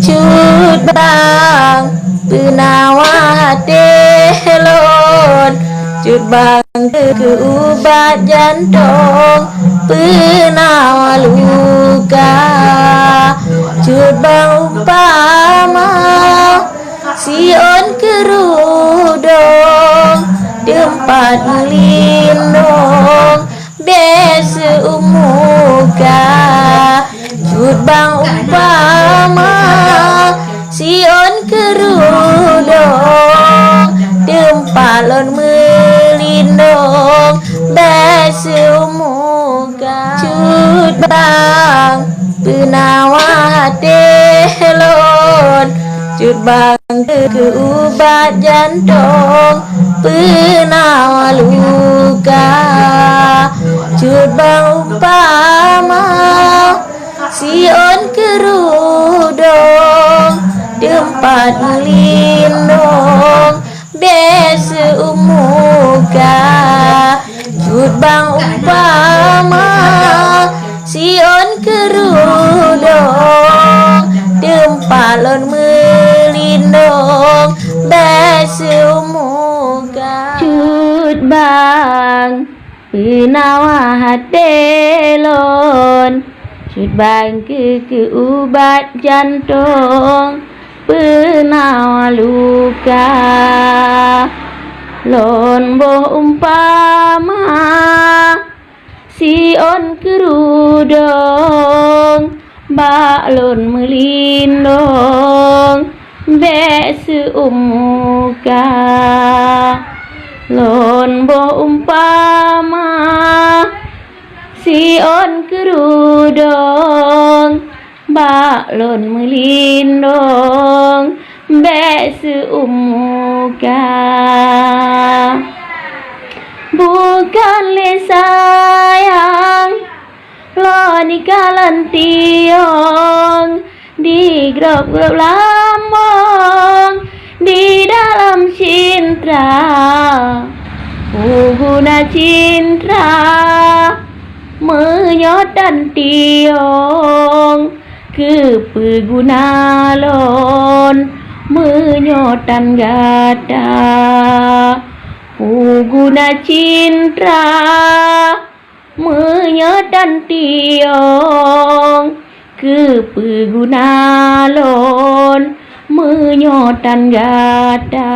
Cut bang penawa telon cut bang ke ubat jantung penawa luka cut bang umpama sion kerudung tempat melindung besu muka cut bang umpama sion kerudung tempat lon melindung besu muka cut bang penawa telon cut bang ke ubat jantung penawa luka cut bang umpama sion kerudung tempat melindung besu muka cut bang umpama sion kerudung tempat lon melindung besu muka cut bang penawa telon cut bang ke ubat jantung penawa luka lon boh umpama sion kerudung bak lon melindung besu muka lon boh umpama sion kerudung bak lon melindung besu muka bukan le sayang lo nikalan tiong di grup-grup lambung di dalam cinta guna cinta menyotan tiong ke peguna lon menyotan gada guna cinta menyotan tiong ke peguna lon menyotan gada